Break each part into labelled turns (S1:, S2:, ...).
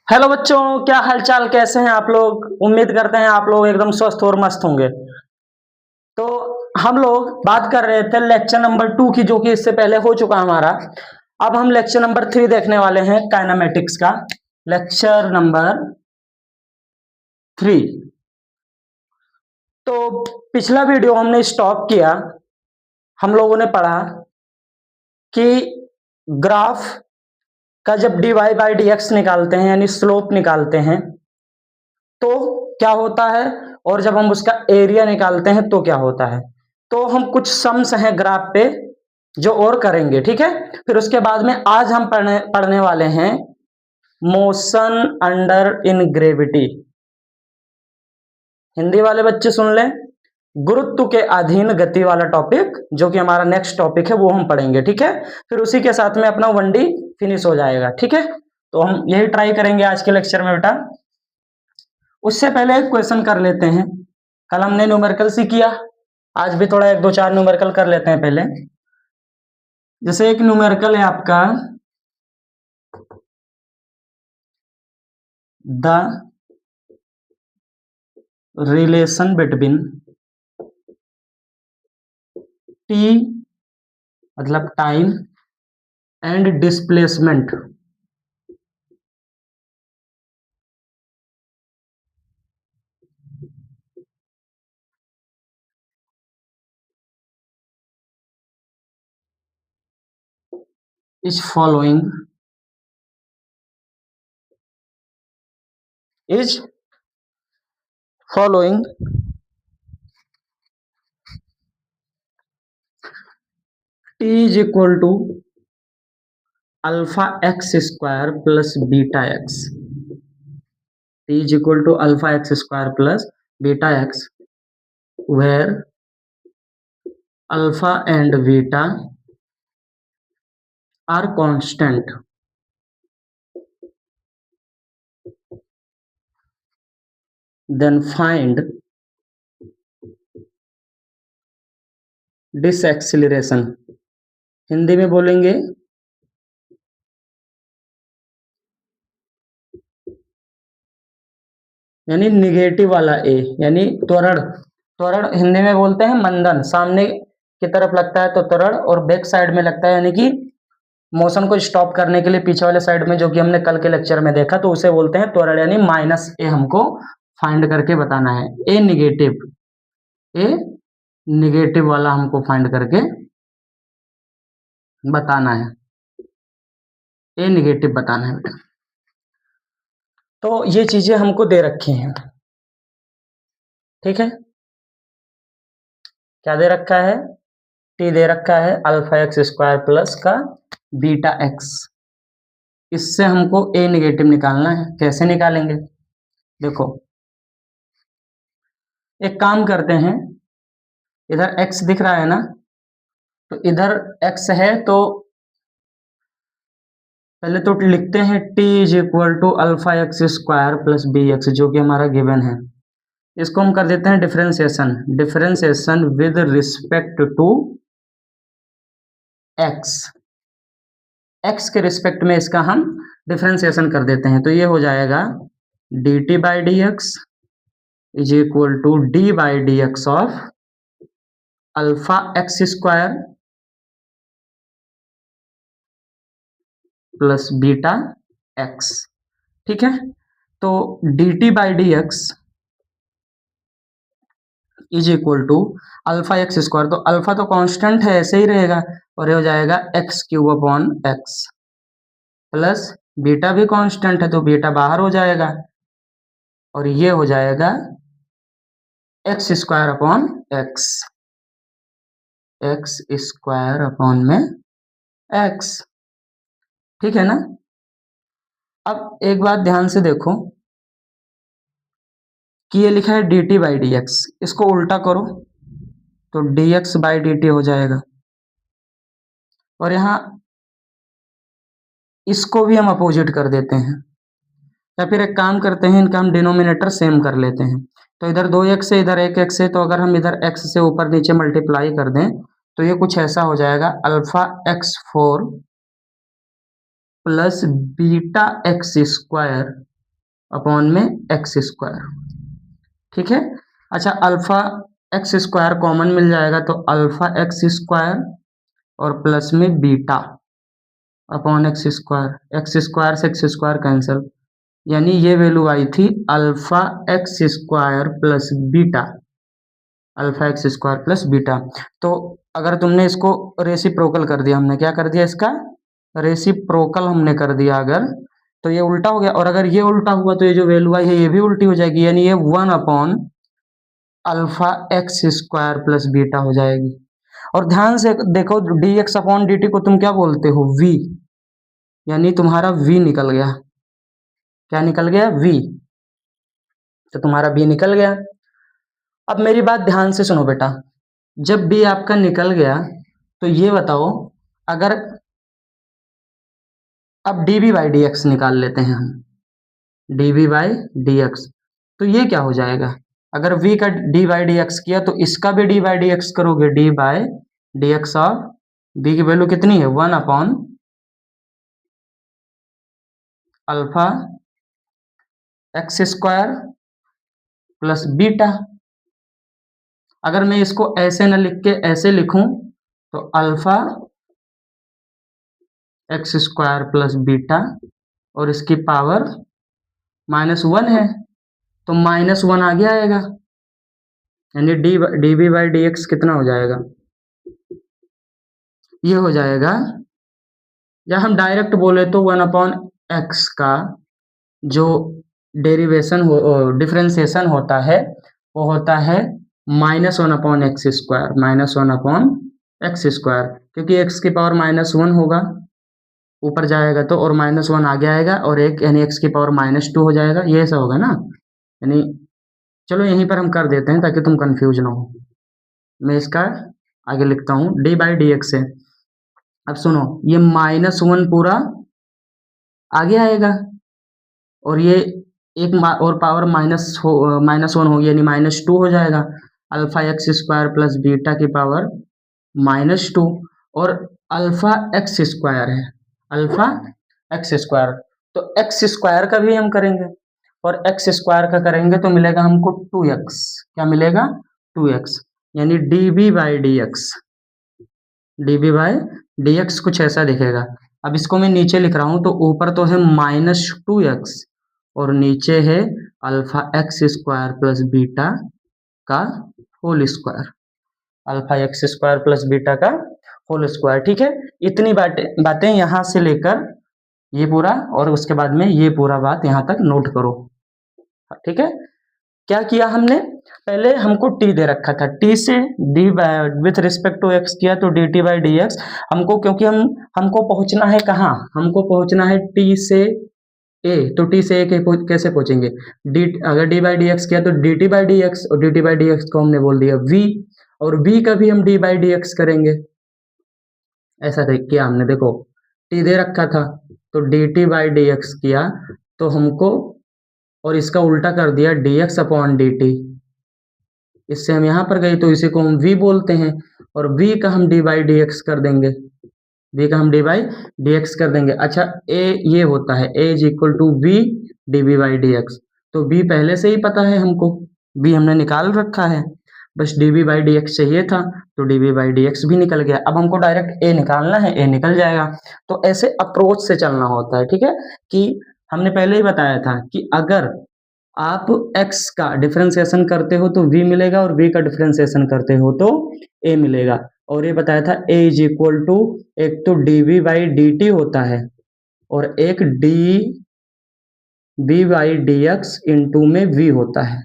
S1: Hello बच्चों, क्या हालचाल, कैसे हैं आप लोग। उम्मीद करते हैं आप लोग एकदम स्वस्थ और मस्त होंगे। तो हम लोग बात कर रहे थे लेक्चर नंबर 2 की, जो कि इससे पहले हो चुका हमारा। अब हम लेक्चर नंबर 3 देखने वाले हैं, काइनेमेटिक्स का लेक्चर नंबर 3। तो पिछला वीडियो हमने स्टॉप किया, हम लोगों ने पढ़ा कि ग्राफ का जब dy बाई dx निकालते हैं यानी स्लोप निकालते हैं तो क्या होता है, और जब हम उसका एरिया निकालते हैं तो क्या होता है। तो हम कुछ सम्स हैं ग्राफ पे जो और करेंगे, ठीक है। फिर उसके बाद में आज हम पढ़ने वाले हैं motion under in gravity. Hindi वाले बच्चे सुन लें, गुरुत्व के अधीन गति वाला टॉपिक, जो कि हमारा नेक्स्ट टॉपिक है, वो हम पढ़ेंगे, ठीक है। फिर उसी के साथ में अपना 1D फिनिश हो जाएगा, ठीक है। तो हम यही ट्राई करेंगे आज के लेक्चर में बेटा। उससे पहले एक क्वेश्चन कर लेते हैं। कल हमने न्यूमेरिकल सी किया, आज भी थोड़ा 1 2 4 न्यूमेरिकल कर लेते हैं पहले। जैसे एक न्यूमेरिकल है आपका, द रिलेशन बिटवीन टी मतलब time and displacement is following T is equal to alpha x square plus beta X. T is equal to alpha x square plus beta X, where alpha and beta are constant. Then find the acceleration. Hindi में बोलेंगे यानी negative वाला ए, यानी त्वरण। त्वरण हिंदी में बोलते हैं मंदन। सामने की तरफ लगता है तो त्वरण, और बैक साइड में लगता है यानी कि मोशन को स्टॉप करने के लिए पीछे वाले साइड में, जो कि हमने कल के लेक्चर में देखा, तो उसे बोलते हैं त्वरण यानी माइनस ए। हमको फाइंड करके बताना है ए निगेटिव वाला हमको फाइंड करके बताना है, ए निगेटिव बताना है बेटा। तो ये चीजें हमको दे रखी हैं, ठीक है। क्या दे रखा है, टी दे रखा है अल्फा एक्स स्क्वायर प्लस का बीटा एक्स। इससे हमको ए निगेटिव निकालना है। कैसे निकालेंगे, देखो एक काम करते हैं, इधर x दिख रहा है ना, तो इधर x है, तो पहले तो लिखते हैं t is equal to alpha x square plus b x, जो कि हमारा गिवन है। इसको हम कर देते हैं differentiation with respect to x के रिस्पेक्ट में इसका हम डिफरेंशिएशन कर देते हैं। तो ये हो जाएगा dt by D x is equal to d by D x of alpha x square plus beta x, ठीक है। तो dt by D x is equal to alpha x square, तो अल्फा तो कांस्टेंट है, ऐसे ही रहेगा, और ये हो जाएगा x cube upon x, plus beta भी कांस्टेंट है तो बीटा बाहर हो जाएगा, और ये हो जाएगा x square upon x, x square upon में एक्स, ठीक है ना। अब एक बात ध्यान से देखो कि ये लिखा है dt बाई डी एक्स, इसको उल्टा करो तो dx बाई dt हो जाएगा, और यहाँ इसको भी हम अपोजिट कर देते हैं, या फिर एक काम करते हैं, इनका हम डिनोमिनेटर सेम कर लेते हैं। तो इधर 2x है, इधर 1x है, तो अगर हम इधर x से ऊपर नीचे मल्टीप्लाई कर दें तो ये कुछ ऐसा हो जाएगा, alpha x4 plus beta x square upon में एक्स स्क्वायर, ठीक है। अच्छा, अल्फा एक्स स्क्वायर कॉमन मिल जाएगा तो अल्फा एक्स स्क्वायर और प्लस में बीटा अपॉन एक्स स्क्वायर से एक्स स्क्वायर कैंसिल, यानी ये वैल्यू आई थी alpha x square plus beta, alpha x square plus beta. तो अगर तुमने इसको रेसिप्रोकल कर दिया, हमने क्या कर दिया, इसका रेसिप्रोकल हमने कर दिया अगर, तो ये उल्टा हो गया, और अगर ये उल्टा हुआ तो ये जो वैल्यू आई है ये भी उल्टी हो जाएगी, यानी ये 1 upon alpha x square plus beta हो जाएगी। और ध्यान से देखो, D x upon D T को तुम क्या बोलते हो, वी, यानी तुम्हारा वी निकल गया, क्या निकल गया, वी, तो तुम्हारा वी निकल गया। अब मेरी बात ध्यान से सुनो बेटा, जब बी आपका निकल गया तो ये बताओ, अगर अब d b by D x निकाल लेते हैं हम, d b by D x, तो ये क्या हो जाएगा, अगर v का डी बाई डी एक्स किया तो इसका भी डी बाई डी एक्स करोगे, D by D x of b की वैल्यू कितनी है, 1 upon alpha x square plus beta. अगर मैं इसको ऐसे न लिख के ऐसे लिखूं तो alpha x square plus beta और इसकी पावर -1 है, तो -1 आगे आएगा, यानी d b by D x कितना हो जाएगा, ये हो जाएगा, या हम डायरेक्ट बोले तो 1 अपॉन एक्स का जो डेरिवेशन हो, डिफरेंशिएशन होता है, वो होता है -1 upon x square, -1 upon x square, क्योंकि एक्स की पावर -1 होगा, ऊपर जाएगा तो, और -1 आगे आएगा, और एक यानी एक्स की पावर -2 हो जाएगा, ये ऐसा होगा ना, यानी चलो यहीं पर हम कर देते हैं ताकि तुम कंफ्यूज ना हो। मैं इसका आगे लिखता हूँ, डी बाई डी एक्स है। अब सुनो, ये -1 पूरा आगे आएगा, और ये एक और पावर -1 होगी, यानी -2 हो जाएगा, alpha x square plus beta की पावर -2, और अल्फा एक्स स्क्वायर है, अल्फा एक्स स्क्वायर, तो एक्स स्क्वायर का भी हम करेंगे, और एक्स स्क्वायर का करेंगे तो मिलेगा हमको 2x, क्या मिलेगा, 2x, यानी d b by D x, d b by D x कुछ ऐसा दिखेगा। अब इसको मैं नीचे लिख रहा हूं तो ऊपर तो है -2x और नीचे है alpha x square plus beta का whole square, alpha x square plus beta का होल स्क्वायर, ठीक है। इतनी बातें यहां से लेकर ये पूरा, और उसके बाद में ये पूरा बात यहां तक नोट करो, ठीक है। क्या किया हमने, पहले हमको t दे रखा था, t से d with respect to x किया तो dt बाई डी एक्स, हमको क्योंकि हमको पहुंचना है कहाँ, हमको पहुंचना है t से a, तो t से a कैसे पहुंचेंगे, d, अगर d बाई डी एक्स किया तो dt बाई डी एक्स, और dt बाई डी एक्स को हमने बोल दिया v, और v का भी हम d बाई डी एक्स करेंगे, ऐसा किया हमने, देखो t दे रखा था तो dt बाई डी एक्स किया तो हमको, और इसका उल्टा कर दिया dx अपॉन dt, इससे हम यहाँ पर गए तो इसी को हम v बोलते हैं, और v का हम d बाई डी एक्स कर देंगे, v का हम d बाई डी एक्स कर देंगे। अच्छा, a ये होता है a is equal to v d b by D x, तो v पहले से ही पता है हमको, v हमने निकाल रखा है, बस d b by D x चाहिए था, तो d b by D x भी निकल गया। अब हमको डायरेक्ट a निकालना है, a निकल जाएगा। तो ऐसे अप्रोच से चलना होता है, ठीक है, कि हमने पहले ही बताया था कि अगर आप x का डिफरेंशिएशन करते हो तो v मिलेगा, और v का डिफरेंशिएशन करते हो तो a मिलेगा, और ये बताया था a इज इक्वल टू, एक तो dv बाई dt होता है और एक dv बाई dx इंटू में v होता है।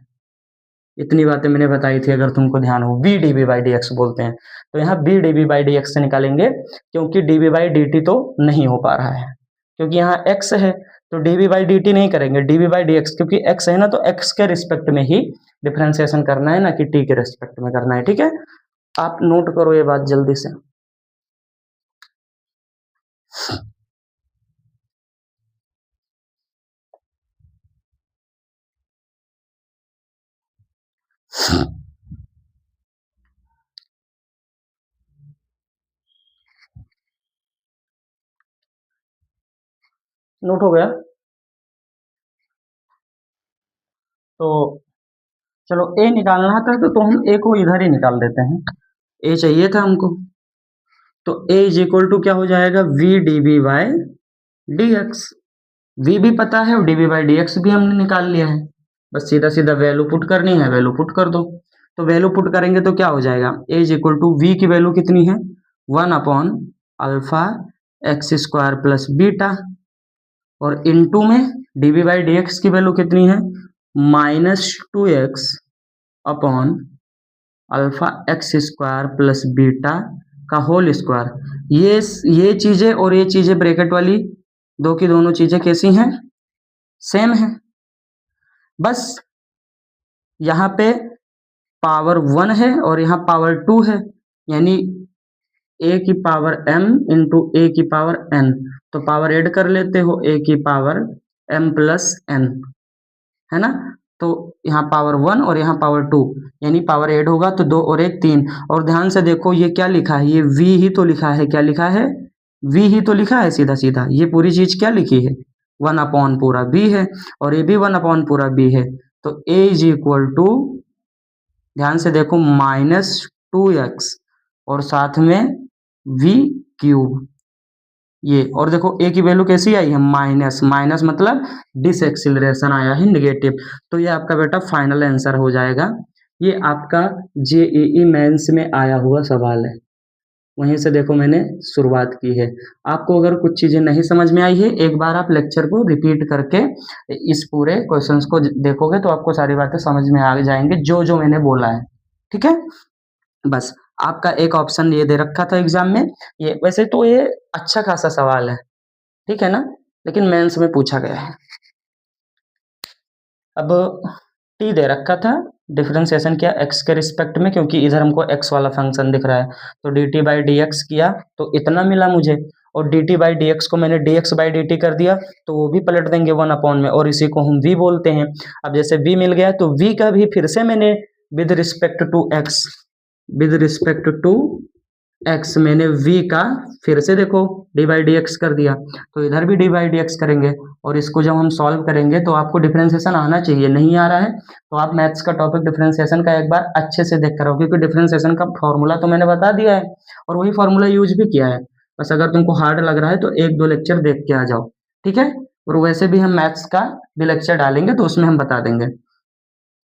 S1: इतनी बातें मैंने बताई थी, अगर तुमको ध्यान हो, v dv बाई dx बोलते हैं, तो यहाँ b dv बाई dx से निकालेंगे, क्योंकि dv बाई dt तो नहीं हो पा रहा है, क्योंकि यहाँ x है, तो dv बाई dt नहीं करेंगे, dv बाई dx, क्योंकि x है ना, तो x के रिस्पेक्ट में ही डिफरेंशिएशन करना है, ना कि t के रिस्पेक्ट में करना है, ठीक है। आप नोट करो ये बात जल्दी से। नोट हो गया। तो चलो ए निकालना था तो हम ए को इधर ही निकाल देते हैं, ए चाहिए था हमको। तो ए इज इक्वल टू क्या हो जाएगा, v d b by D x. V भी पता है और d b by D x भी हमने निकाल लिया है, बस सीधा सीधा वैल्यू पुट करनी है, वैल्यू पुट कर दो। तो वैल्यू पुट करेंगे तो क्या हो जाएगा, a is equal to v की वैल्यू कितनी है, 1 upon alpha x square plus beta, और इनटू में d b by D x की वैल्यू कितनी है, -2x upon alpha x square plus beta का होल स्क्वायर। ये चीजें और ये चीजें ब्रैकेट वाली दो की दोनों चीजें कैसी हैं, सेम है। बस यहाँ पे पावर 1 है और यहाँ पावर 2 है, यानी a की पावर m इंटू ए की पावर n। तो पावर ऐड कर लेते हो, a की पावर m प्लस n, है ना। तो यहाँ पावर 1 और यहाँ पावर 2, यानी पावर ऐड होगा तो 2 और 1 3। और ध्यान से देखो ये क्या लिखा है, ये v ही तो लिखा है, क्या लिखा है, v ही तो लिखा है सीधा सीधा। ये पूरी चीज क्या लिखी है, 1 अपॉन पूरा b है, और ये भी 1 अपॉन पूरा b है। तो a इज इक्वल टू, ध्यान से देखो, -2x और साथ में v क्यूब, ये। और देखो ए की वैल्यू कैसी आई है, माइनस, माइनस मतलब डिसएक्सिलरेशन आया है, निगेटिव। तो ये आपका बेटा फाइनल आंसर हो जाएगा। ये आपका जेईई मेंस में आया हुआ सवाल है, वहीं से देखो मैंने शुरुआत की है। आपको अगर कुछ चीजें नहीं समझ में आई है, एक बार आप लेक्चर को रिपीट करके इस पूरे क्वेश्चंस को देखोगे तो आपको सारी बातें समझ में आ जाएंगे, जो जो मैंने बोला है, ठीक है। बस आपका एक ऑप्शन ये दे रखा था एग्जाम में, ये वैसे तो ये अच्छा खासा सवाल है, ठीक है ना, लेकिन मेंस में पूछा गया है। अब टी दे रखा था, डिफरेंशिएशन किया एक्स के रिस्पेक्ट में, क्योंकि इधर हमको एक्स वाला फंक्शन दिख रहा है, तो D T by D x किया तो इतना मिला मुझे, और D T by D x को मैंने D x by d T कर दिया, तो वो भी पलट देंगे 1 अपॉन में, और इसी को हम v बोलते हैं। अब जैसे v मिल गया तो v का भी फिर से मैंने with respect to x, with respect to x मैंने v का फिर से देखो डी बाई डी एक्स कर दिया, तो इधर भी डी बाई डी एक्स करेंगे, और इसको जब हम सॉल्व करेंगे तो आपको डिफरेंशिएशन आना चाहिए, नहीं आ रहा है तो आप मैथ्स का टॉपिक डिफरेंशिएशन का एक बार अच्छे से देख कर आओ, क्योंकि डिफरेंशिएशन का फॉर्मूला तो मैंने बता दिया है और वही फॉर्मूला यूज भी किया है। बस अगर तुमको हार्ड लग रहा है तो 1-2 लेक्चर देख के आ जाओ, ठीक है। और वैसे भी हम मैथ्स का भी लेक्चर डालेंगे तो उसमें हम बता देंगे,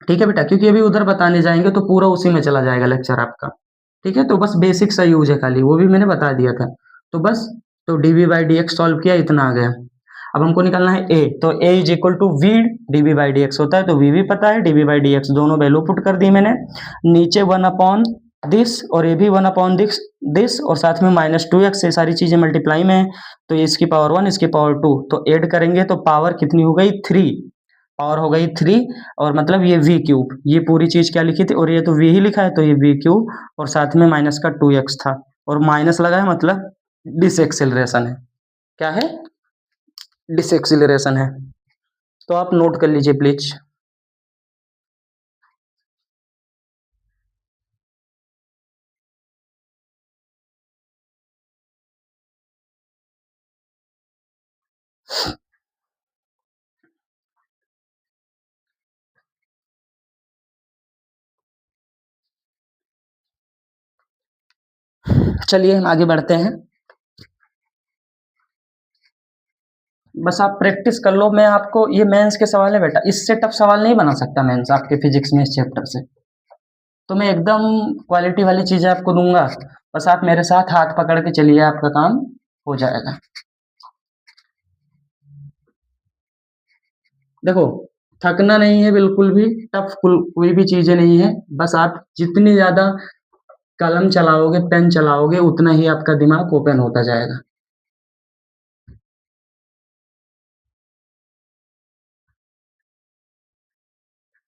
S1: ठीक है बेटा, क्योंकि अभी उधर बताने जाएंगे तो पूरा उसी में चला जाएगा लेक्चर आपका, ठीक है। तो बस बेसिक सा यूज है खाली, वो भी मैंने बता दिया था। तो बस, तो d we by D x solve किया, इतना आ गया। अब हमको निकालना है ए, तो A is equal to V D we by D X होता है, तो वी भी पता है, D we by D X दोनों वैल्यू पुट कर दी मैंने, नीचे 1 अपॉन दिस और ये भी 1 अपॉन दिस और साथ में -2x, ये सारी चीजें मल्टीप्लाई में है, तो इसकी पावर 1 इसकी पावर 2, तो ऐड करेंगे तो पावर कितनी हो गई 3, पावर हो गई 3, और मतलब ये v क्यूब, ये पूरी चीज क्या लिखी थी, और ये तो v ही लिखा है तो ये v क्यूब, और साथ में माइनस का 2x था, और माइनस लगा है मतलब डिसएक्सिलरेशन है, क्या है, डिसएक्सिलरेशन है। तो आप नोट कर लीजिए प्लीज। चलिए हम आगे बढ़ते हैं, बस आप प्रैक्टिस कर लो। मैं आपको, ये मेंस के सवाल है बेटा, इससे टफ सवाल नहीं बना सकता मेंस आपके फिजिक्स में इस चैप्टर से, तो मैं एकदम क्वालिटी वाली चीजें आपको दूंगा, बस आप मेरे साथ हाथ पकड़ के चलिए, आपका काम हो जाएगा। देखो, थकना नहीं है बिल्कुल भी, टफ कोई भी चीजें नहीं है, बस आप जितनी ज्यादा कलम चलाओगे, पेन चलाओगे, उतना ही आपका दिमाग ओपन होता जाएगा।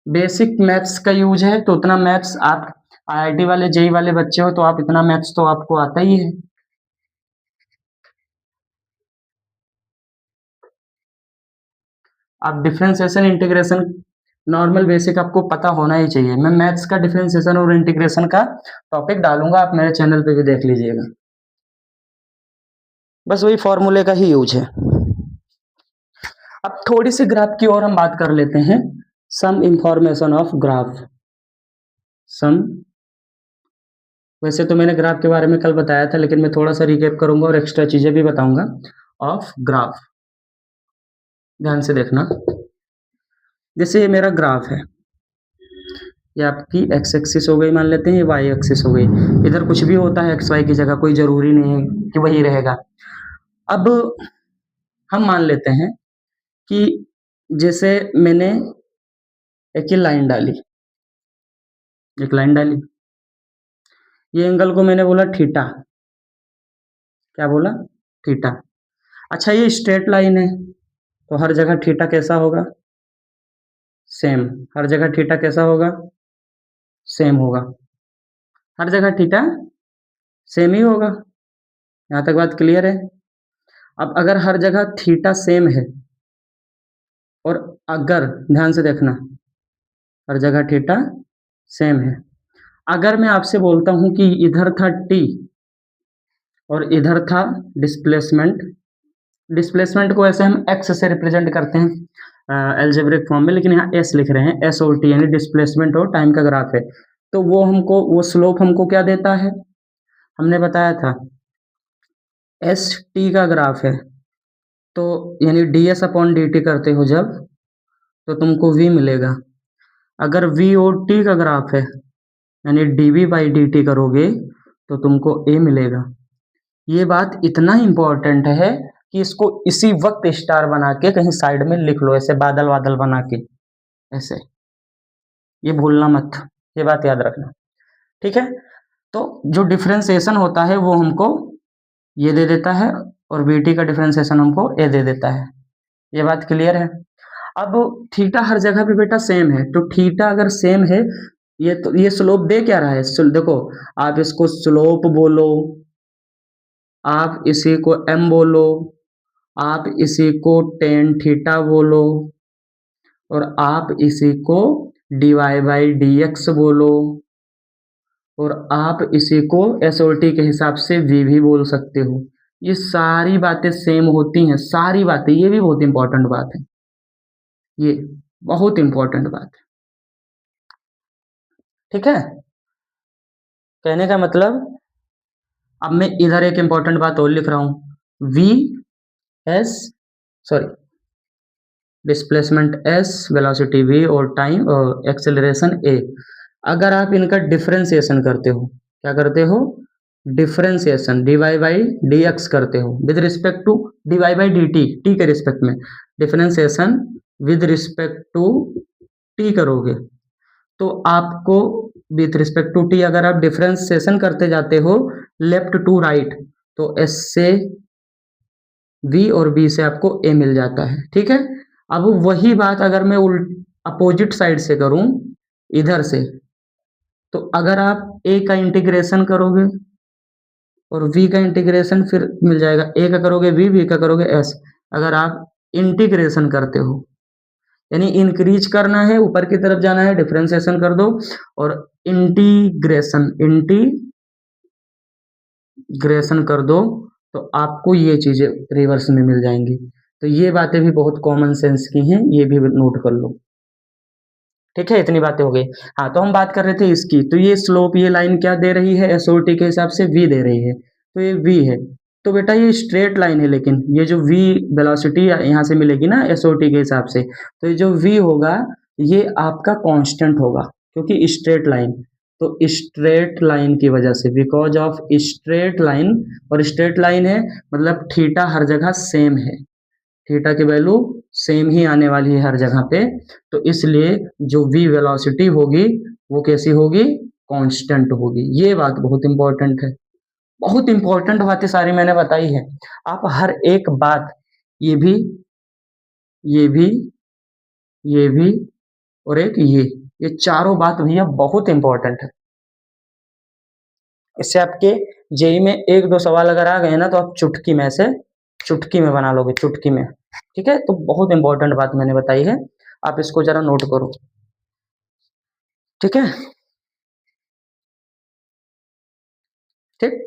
S1: बेसिक मैथ्स का यूज है तो उतना मैथ्स आप आईआईटी वाले जेई वाले बच्चे हो तो आप इतना मैथ्स तो आपको आता ही है। आप डिफरेंशिएशन इंटीग्रेशन नॉर्मल बेसिक आपको पता होना ही चाहिए। मैं मैथ्स का डिफरेंशिएशन और इंटीग्रेशन का टॉपिक डालूंगा, आप मेरे चैनल पे भी देख लीजिएगा, बस वही फॉर्मूले का ही यूज है। अब थोड़ी सी ग्राफ की और हम बात कर लेते हैं। Some information of graph. Some, वैसे तो मैंने ग्राफ के बारे में कल बताया था, लेकिन मैं थोड़ा सा रिकैप करूंगा और एक्स्ट्रा चीजें भी बताऊंगा ऑफ ग्राफ। ध्यान से देखना। जैसे ये मेरा ग्राफ है, ये आपकी एक्स एक्सिस हो गई, मान लेते हैं ये वाई एक्सिस हो गई। इधर कुछ भी होता है एक्स वाई की जगह, कोई जरूरी नहीं है कि वही रहेगा। अब हम मान लेते हैं कि जैसे मैंने एक लाइन डाली, एक लाइन डाली, ये एंगल को मैंने बोला थीटा। क्या बोला? थीटा। अच्छा, ये स्ट्रेट लाइन है, तो हर जगह थीटा कैसा होगा? सेम। हर जगह थीटा कैसा होगा? सेम होगा। हर जगह थीटा सेम ही होगा। यहाँ तक बात क्लियर है? अब अगर हर जगह थीटा सेम है, और अगर ध्यान से देखना, हर जगह थीटा सेम है, अगर मैं आपसे बोलता हूं कि इधर था टी और इधर था डिस्प्लेसमेंट। डिस्प्लेसमेंट को ऐसे हम एक्स से रिप्रेजेंट करते हैं एल्जेब्रिक फॉर्म में, लेकिन यहाँ एस लिख रहे हैं, एस और टी, यानी डिस्प्लेसमेंट और टाइम का ग्राफ है। तो वो हमको, वो स्लोप हमको क्या देता है? हमने बताया था एस टी का ग्राफ है, तो यानी D S upon D T करते हो जब, तो तुमको वी मिलेगा। अगर वी और टी का ग्राफ है, यानी d we by d t करोगे, तो तुमको ए मिलेगा। ये बात इतना इंपॉर्टेंट है कि इसको इसी वक्त स्टार बना के कहीं साइड में लिख लो, ऐसे बादल बादल बना के, ऐसे। ये भूलना मत, ये बात याद रखना, ठीक है? तो जो डिफरेंशिएशन होता है वो हमको ये दे देता है, और वीटी का डिफरेंशिएशन हमको ए दे देता है। ये बात क्लियर है? अब थीटा हर जगह पे बेटा सेम है, तो थीटा अगर सेम है, ये तो ये स्लोप दे क्या रहा है? देखो, आप इसको स्लोप बोलो, आप इसी को एम बोलो, आप इसी को टेन थीटा बोलो, और आप इसी को d y by D x बोलो, और आप इसी को एस और टी के हिसाब से वी भी बोल सकते हो। ये सारी बातें सेम होती हैं, सारी बातें। ये भी बहुत इंपॉर्टेंट बात है, ये बहुत इंपॉर्टेंट बात है, ठीक है? कहने का मतलब, अब मैं इधर एक इंपॉर्टेंट बात और लिख रहा हूं, v s, sorry, displacement s, velocity v, और टाइम और एक्सेलरेशन ए। अगर आप इनका डिफरेंशिएशन करते हो, क्या करते हो? Differentiation d y by D x करते हो with respect to d y by d t, t के रिस्पेक्ट में। Differentiation with respect to t करोगे, तो आपको विथ रिस्पेक्ट टू टी अगर आप डिफरेंशिएशन करते जाते हो लेफ्ट टू राइट, तो एस से वी और बी से आपको ए मिल जाता है, ठीक है? अब वही बात अगर मैं अपोजिट साइड से करूं, इधर से, तो अगर आप ए का इंटीग्रेशन करोगे और v का इंटीग्रेशन फिर मिल जाएगा, a का करोगे v का करोगे s। अगर आप इंटीग्रेशन करते हो, यानी इंक्रीज करना है, ऊपर की तरफ जाना है, डिफरेंशिएशन कर दो, और इंटीग्रेशन कर दो, तो आपको ये चीजें रिवर्स में मिल जाएंगी। तो ये बातें भी बहुत कॉमन सेंस की हैं, ये भी नोट कर लो, ठीक है? इतनी बातें हो गई। हाँ, तो हम बात कर रहे थे इसकी, तो ये स्लोप, ये लाइन क्या दे रही है? एस और टी के हिसाब से v दे रही है, तो ये v है। तो बेटा ये स्ट्रेट लाइन है, लेकिन ये जो v वेलोसिटी यहाँ से मिलेगी ना एस और टी के हिसाब से, तो ये जो v होगा ये आपका कांस्टेंट होगा, क्योंकि स्ट्रेट लाइन। तो स्ट्रेट लाइन की वजह से, बिकॉज ऑफ स्ट्रेट लाइन, और स्ट्रेट लाइन है मतलब थीटा हर जगह सेम है, थीटा की वैल्यू सेम ही आने वाली है हर जगह पे, तो इसलिए जो v वेलोसिटी होगी वो कैसी होगी? कांस्टेंट होगी। ये बात बहुत इंपॉर्टेंट है, बहुत इंपॉर्टेंट बातें सारी मैंने बताई है। आप हर एक बात, ये भी, ये भी, ये भी, और एक ये चारों बात भैया बहुत इंपॉर्टेंट है। इससे आपके जेई में एक दो सवाल अगर आ गए ना, तो आप चुटकी में से, चुटकी में बना लोगे, चुटकी में, ठीक है? तो बहुत इंपॉर्टेंट बात मैंने बताई है, आप इसको जरा नोट करो, ठीक है? ठीक।